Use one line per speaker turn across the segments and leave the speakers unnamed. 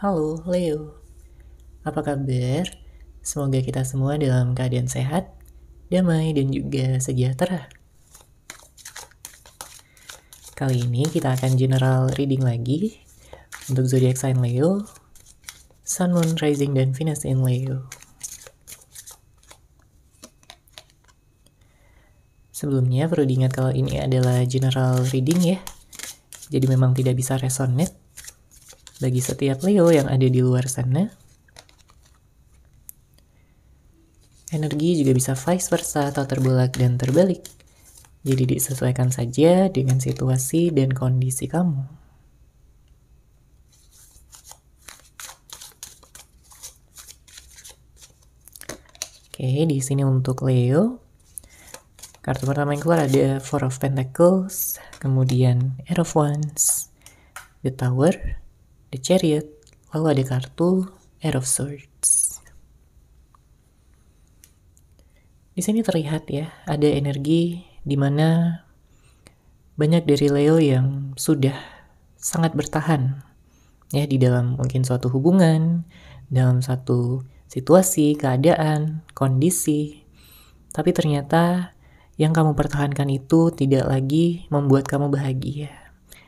Halo Leo, apa kabar? Semoga kita semua dalam keadaan sehat, damai, dan juga sejahtera. Kali ini kita akan general reading lagi untuk zodiac sign Leo, Sun, Moon, Rising, dan Venus in Leo. Sebelumnya perlu diingat kalau ini adalah general reading ya, jadi memang tidak bisa resonate bagi setiap Leo yang ada di luar sana. Energi juga bisa vice versa atau terbolak dan terbalik. Jadi disesuaikan saja dengan situasi dan kondisi kamu. Oke, di sini untuk Leo, kartu pertama yang keluar ada Four of Pentacles, kemudian Eight of Wands, The Tower, The Chariot, lalu ada kartu Eight of Swords. Di sini terlihat ya, ada energi di mana banyak dari Leo yang sudah sangat bertahan ya di dalam mungkin suatu hubungan, dalam satu situasi, keadaan, kondisi. Tapi ternyata yang kamu pertahankan itu tidak lagi membuat kamu bahagia.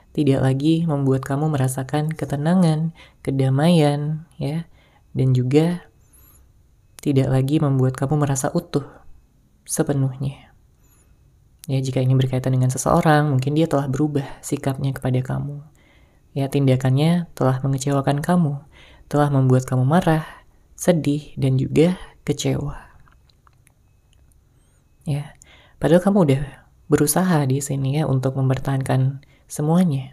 Tidak lagi membuat kamu merasakan ketenangan, kedamaian, ya. Dan juga tidak lagi membuat kamu merasa utuh sepenuhnya. Ya, jika ini berkaitan dengan seseorang, mungkin dia telah berubah sikapnya kepada kamu. Ya, tindakannya telah mengecewakan kamu, telah membuat kamu marah, sedih, dan juga kecewa. Ya, padahal kamu udah berusaha di sini ya untuk mempertahankan semuanya.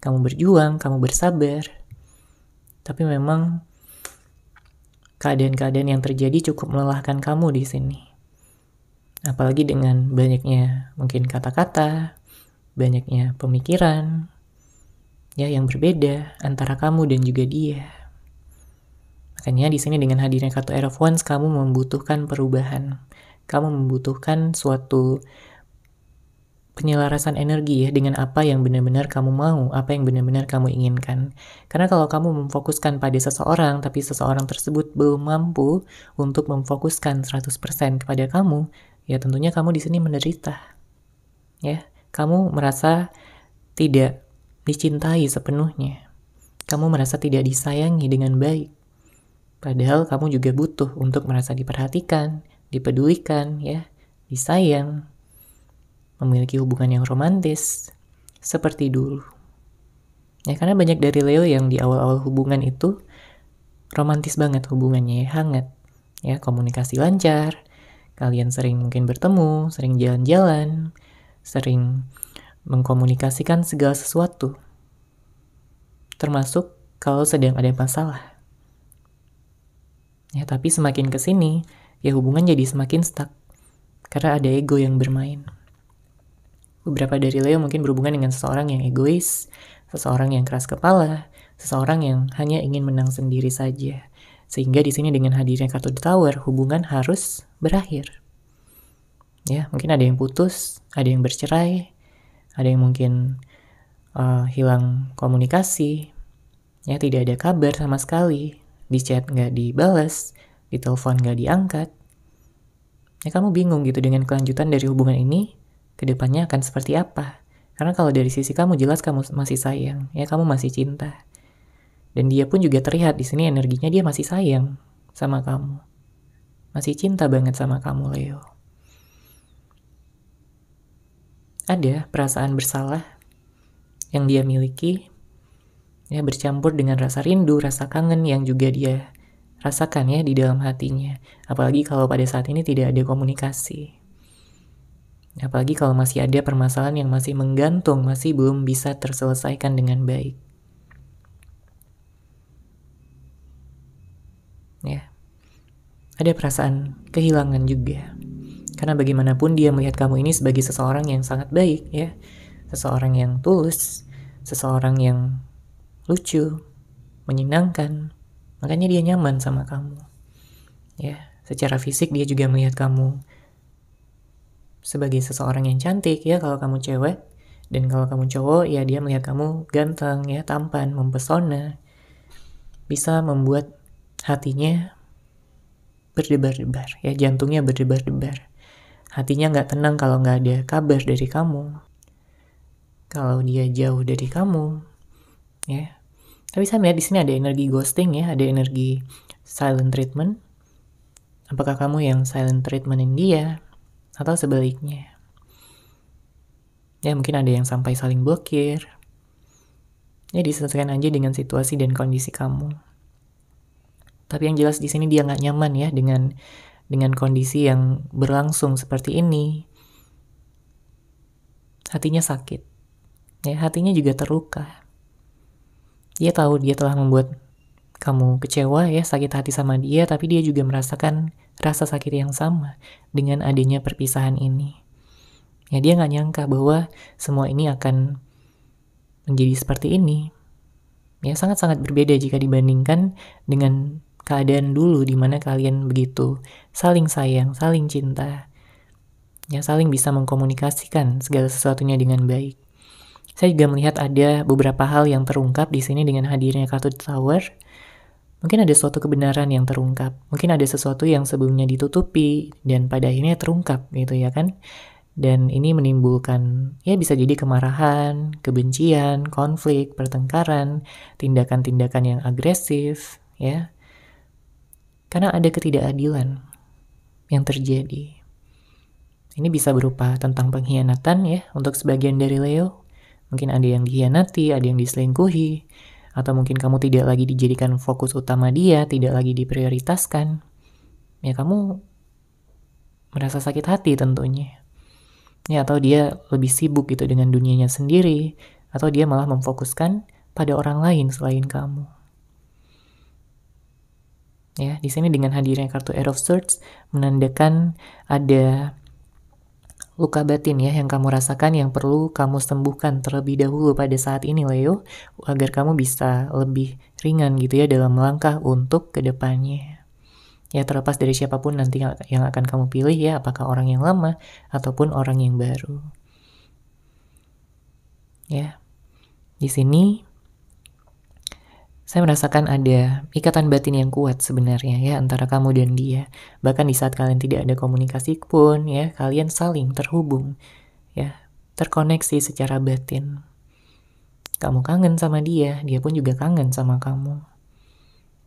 Kamu berjuang, kamu bersabar. Tapi memang keadaan-keadaan yang terjadi cukup melelahkan kamu di sini. Apalagi dengan banyaknya mungkin kata-kata, banyaknya pemikiran ya yang berbeda antara kamu dan juga dia. Makanya di sini dengan hadirnya kartu Eight of Wands, kamu membutuhkan perubahan. Kamu membutuhkan suatu penyelarasan energi ya dengan apa yang benar-benar kamu mau, apa yang benar-benar kamu inginkan. Karena kalau kamu memfokuskan pada seseorang, tapi seseorang tersebut belum mampu untuk memfokuskan 100% kepada kamu, ya tentunya kamu di sini menderita. Ya, kamu merasa tidak dicintai sepenuhnya. Kamu merasa tidak disayangi dengan baik. Padahal kamu juga butuh untuk merasa diperhatikan, dipedulikan, ya, disayang, memiliki hubungan yang romantis seperti dulu. Ya, karena banyak dari Leo yang di awal-awal hubungan itu romantis banget hubungannya, ya, hangat. Ya, komunikasi lancar, kalian sering mungkin bertemu, sering jalan-jalan, sering mengkomunikasikan segala sesuatu. Termasuk kalau sedang ada masalah. Ya, tapi semakin kesini, ya hubungan jadi semakin stuck. Karena ada ego yang bermain. Beberapa dari Leo mungkin berhubungan dengan seseorang yang egois, seseorang yang keras kepala, seseorang yang hanya ingin menang sendiri saja. Sehingga di sini dengan hadirnya kartu The Tower, hubungan harus berakhir. Ya, mungkin ada yang putus, ada yang bercerai, ada yang mungkin hilang komunikasi, ya tidak ada kabar sama sekali, di chat nggak dibalas, di telepon nggak diangkat. Ya kamu bingung gitu dengan kelanjutan dari hubungan ini, kedepannya akan seperti apa? Karena kalau dari sisi kamu jelas kamu masih sayang, ya kamu masih cinta. Dan dia pun juga terlihat di sini energinya dia masih sayang sama kamu. Masih cinta banget sama kamu, Leo. Ada perasaan bersalah yang dia miliki, ya bercampur dengan rasa rindu, rasa kangen yang juga dia rasakan ya di dalam hatinya. Apalagi kalau pada saat ini tidak ada komunikasi. Apalagi kalau masih ada permasalahan yang masih menggantung, masih belum bisa terselesaikan dengan baik. Ya. Ada perasaan kehilangan juga. Karena bagaimanapun dia melihat kamu ini sebagai seseorang yang sangat baik, ya. Seseorang yang tulus, seseorang yang lucu, menyenangkan. Makanya dia nyaman sama kamu. Ya, secara fisik dia juga melihat kamu sebagai seseorang yang cantik ya kalau kamu cewek, dan kalau kamu cowok ya dia melihat kamu ganteng ya, tampan, mempesona. bisa membuat hatinya berdebar-debar, ya, jantungnya berdebar-debar. Hatinya nggak tenang kalau nggak ada kabar dari kamu. Kalau dia jauh dari kamu, ya. Tapi saya melihat di sini ada energi ghosting, ya, ada energi silent treatment. Apakah kamu yang silent treatmentin dia atau sebaliknya? Ya, mungkin ada yang sampai saling blokir. Ya, disesuaikan aja dengan situasi dan kondisi kamu. Tapi yang jelas di sini dia nggak nyaman, ya, dengan kondisi yang berlangsung seperti ini. Hatinya sakit, ya, hatinya juga terluka. Dia tahu dia telah membuat kamu kecewa, ya, sakit hati sama dia, tapi dia juga merasakan rasa sakit yang sama dengan adanya perpisahan ini. Ya, dia nggak nyangka bahwa semua ini akan menjadi seperti ini. Ya, sangat-sangat berbeda jika dibandingkan dengan keadaan dulu di mana kalian begitu saling sayang, saling cinta, ya, saling bisa mengkomunikasikan segala sesuatunya dengan baik. Saya juga melihat ada beberapa hal yang terungkap di sini dengan hadirnya kartu Tower. Mungkin ada suatu kebenaran yang terungkap, mungkin ada sesuatu yang sebelumnya ditutupi dan pada akhirnya terungkap, gitu ya kan. Dan ini menimbulkan, ya, bisa jadi kemarahan, kebencian, konflik, pertengkaran, tindakan-tindakan yang agresif, ya. Karena ada ketidakadilan yang terjadi. Ini bisa berupa tentang pengkhianatan, ya, untuk sebagian dari Leo. Mungkin ada yang dikhianati, ada yang diselingkuhi, atau mungkin kamu tidak lagi dijadikan fokus utama dia, tidak lagi diprioritaskan. Ya, kamu merasa sakit hati tentunya. Ya, atau dia lebih sibuk gitu dengan dunianya sendiri, atau dia malah memfokuskan pada orang lain selain kamu. Ya, di sini dengan hadirnya kartu Ace of Swords menandakan ada luka batin, ya, yang kamu rasakan yang perlu kamu sembuhkan terlebih dahulu pada saat ini, Leo, agar kamu bisa lebih ringan gitu, ya, dalam melangkah untuk kedepannya. Ya, terlepas dari siapapun nanti yang akan kamu pilih, ya, apakah orang yang lama ataupun orang yang baru. Ya, di sini saya merasakan ada ikatan batin yang kuat sebenarnya, ya, antara kamu dan dia. Bahkan di saat kalian tidak ada komunikasi pun, ya, kalian saling terhubung, ya, terkoneksi secara batin. Kamu kangen sama dia pun juga kangen sama kamu.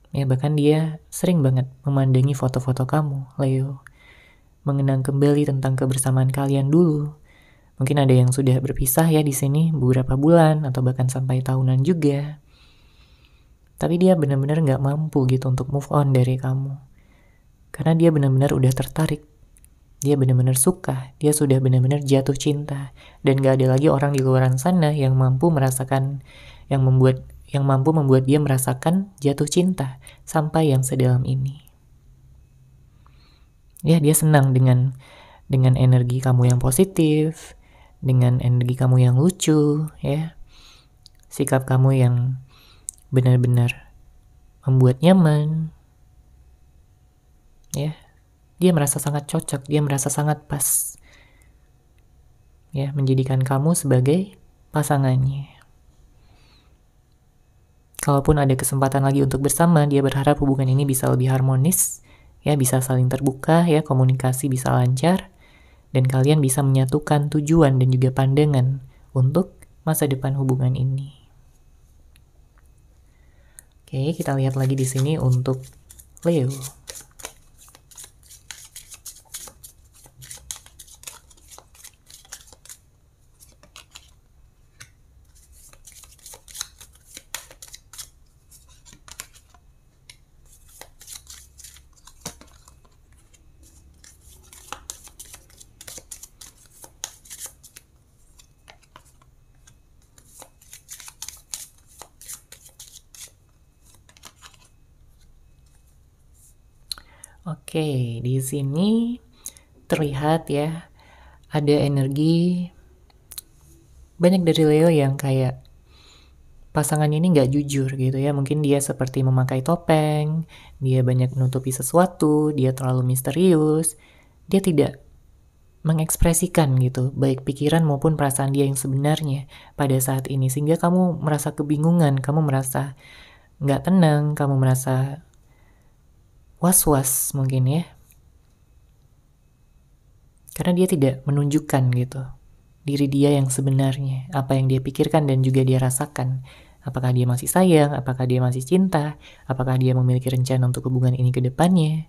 Ya, bahkan dia sering banget memandangi foto-foto kamu, Leo. Mengenang kembali tentang kebersamaan kalian dulu. Mungkin ada yang sudah berpisah, ya, di sini beberapa bulan atau bahkan sampai tahunan juga. Tapi dia benar-benar gak mampu gitu untuk move on dari kamu. Karena dia benar-benar udah tertarik. Dia benar-benar suka. Dia sudah benar-benar jatuh cinta. Dan gak ada lagi orang di luar sana yang mampu merasakan, yang mampu membuat dia merasakan jatuh cinta sampai yang sedalam ini. Ya, dia senang dengan energi kamu yang positif, dengan energi kamu yang lucu, ya. Sikap kamu yang benar-benar membuat nyaman, ya. Dia merasa sangat cocok, dia merasa sangat pas, ya, menjadikan kamu sebagai pasangannya. Kalaupun ada kesempatan lagi untuk bersama, dia berharap hubungan ini bisa lebih harmonis, ya, bisa saling terbuka, ya, komunikasi bisa lancar, dan kalian bisa menyatukan tujuan dan juga pandangan untuk masa depan hubungan ini. Oke, kita lihat lagi di sini untuk Leo. Oke, di sini terlihat, ya, ada energi banyak dari Leo yang kayak pasangan ini nggak jujur gitu, ya. Mungkin dia seperti memakai topeng, dia banyak menutupi sesuatu, dia terlalu misterius, dia tidak mengekspresikan gitu, baik pikiran maupun perasaan dia yang sebenarnya pada saat ini. Sehingga kamu merasa kebingungan, kamu merasa nggak tenang, kamu merasa was-was mungkin ya. Karena dia tidak menunjukkan gitu diri dia yang sebenarnya, apa yang dia pikirkan dan juga dia rasakan. Apakah dia masih sayang, apakah dia masih cinta, apakah dia memiliki rencana untuk hubungan ini ke depannya.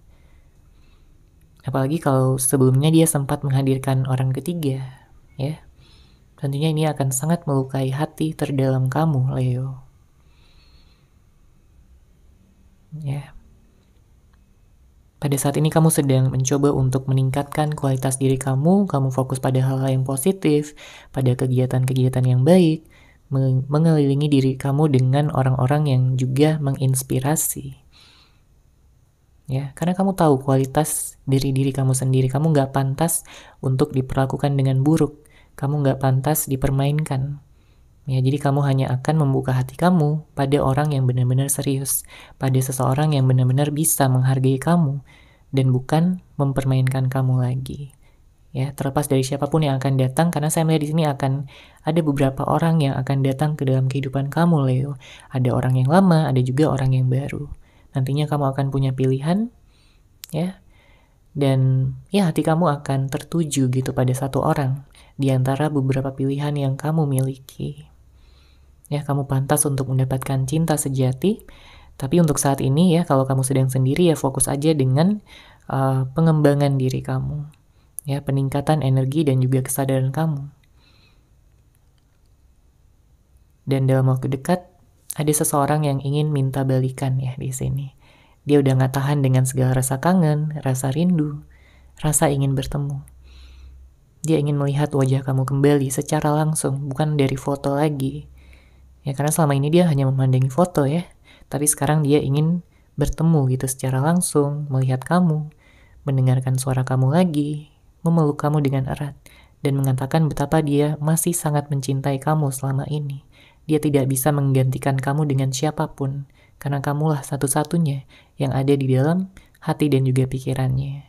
Apalagi kalau sebelumnya dia sempat menghadirkan orang ketiga, ya. Tentunya ini akan sangat melukai hati terdalam kamu, Leo. Ya. Pada saat ini kamu sedang mencoba untuk meningkatkan kualitas diri kamu fokus pada hal-hal yang positif, pada kegiatan-kegiatan yang baik, mengelilingi diri kamu dengan orang-orang yang juga menginspirasi. Ya, karena kamu tahu kualitas diri kamu sendiri, kamu nggak pantas untuk diperlakukan dengan buruk, kamu nggak pantas dipermainkan. Ya, jadi kamu hanya akan membuka hati kamu pada orang yang benar-benar serius, pada seseorang yang benar-benar bisa menghargai kamu dan bukan mempermainkan kamu lagi. Ya, terlepas dari siapapun yang akan datang, karena saya melihat di sini akan ada beberapa orang yang akan datang ke dalam kehidupan kamu, Leo. Ada orang yang lama, ada juga orang yang baru. Nantinya kamu akan punya pilihan, ya. Dan ya hati kamu akan tertuju gitu pada satu orang di antara beberapa pilihan yang kamu miliki. Ya, kamu pantas untuk mendapatkan cinta sejati. Tapi untuk saat ini ya, kalau kamu sedang sendiri ya fokus aja dengan pengembangan diri kamu. Ya, peningkatan energi dan juga kesadaran kamu. Dan dalam waktu dekat ada seseorang yang ingin minta balikan ya di sini. Dia udah gak tahan dengan segala rasa kangen, rasa rindu, rasa ingin bertemu. Dia ingin melihat wajah kamu kembali secara langsung, bukan dari foto lagi. Ya, karena selama ini dia hanya memandangi foto ya. Tapi sekarang dia ingin bertemu gitu secara langsung, melihat kamu, mendengarkan suara kamu lagi, memeluk kamu dengan erat, dan mengatakan betapa dia masih sangat mencintai kamu selama ini. Dia tidak bisa menggantikan kamu dengan siapapun, karena kamulah satu-satunya yang ada di dalam hati dan juga pikirannya.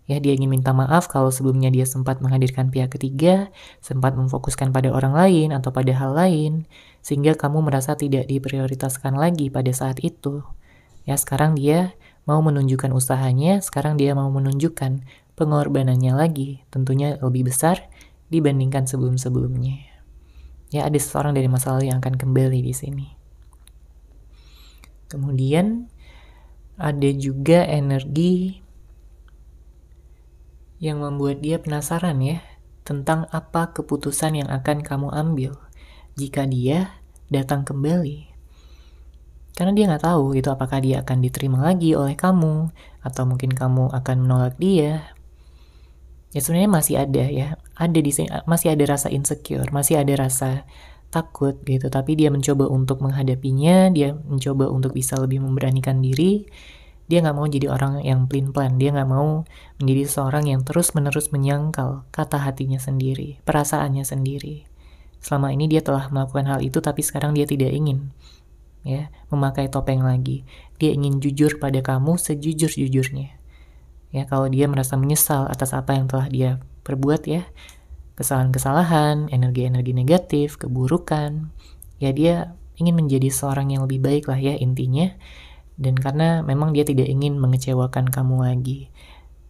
Ya, dia ingin minta maaf kalau sebelumnya dia sempat menghadirkan pihak ketiga, sempat memfokuskan pada orang lain atau pada hal lain, sehingga kamu merasa tidak diprioritaskan lagi pada saat itu. Ya, sekarang dia mau menunjukkan usahanya, sekarang dia mau menunjukkan pengorbanannya lagi, tentunya lebih besar dibandingkan sebelum-sebelumnya. Ya, ada seseorang dari masa lalu yang akan kembali di sini. Kemudian ada juga energi yang membuat dia penasaran ya tentang apa keputusan yang akan kamu ambil jika dia datang kembali. Karena dia nggak tahu gitu apakah dia akan diterima lagi oleh kamu atau mungkin kamu akan menolak dia. Ya sebenarnya masih ada ya, ada di sini masih ada rasa insecure, masih ada rasa takut gitu, tapi dia mencoba untuk menghadapinya, dia mencoba untuk bisa lebih memberanikan diri. Dia nggak mau jadi orang yang pelin-pelan, dia nggak mau menjadi seorang yang terus-menerus menyangkal kata hatinya sendiri, perasaannya sendiri. Selama ini dia telah melakukan hal itu, tapi sekarang dia tidak ingin ya memakai topeng lagi. Dia ingin jujur pada kamu sejujur-jujurnya. Ya, kalau dia merasa menyesal atas apa yang telah dia perbuat ya, kesalahan-kesalahan, energi-energi negatif, keburukan, ya dia ingin menjadi seorang yang lebih baik lah ya intinya. Dan karena memang dia tidak ingin mengecewakan kamu lagi.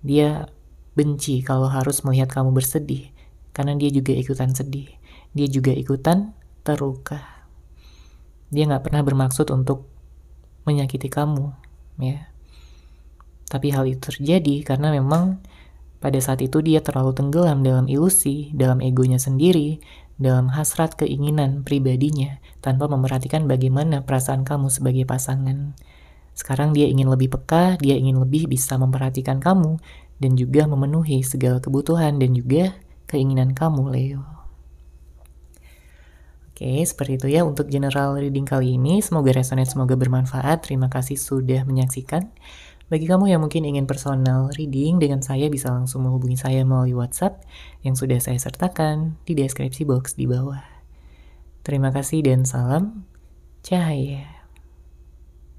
Dia benci kalau harus melihat kamu bersedih. Karena dia juga ikutan sedih. Dia juga ikutan terluka. Dia gak pernah bermaksud untuk menyakiti kamu. Ya. Tapi hal itu terjadi karena memang pada saat itu dia terlalu tenggelam dalam ilusi, dalam egonya sendiri, dalam hasrat keinginan pribadinya, tanpa memperhatikan bagaimana perasaan kamu sebagai pasangan. Sekarang dia ingin lebih peka, dia ingin lebih bisa memperhatikan kamu, dan juga memenuhi segala kebutuhan dan juga keinginan kamu, Leo. Oke, seperti itu ya untuk general reading kali ini. Semoga resonate, semoga bermanfaat. Terima kasih sudah menyaksikan. Bagi kamu yang mungkin ingin personal reading dengan saya, bisa langsung menghubungi saya melalui WhatsApp yang sudah saya sertakan di deskripsi box di bawah. Terima kasih dan salam cahaya.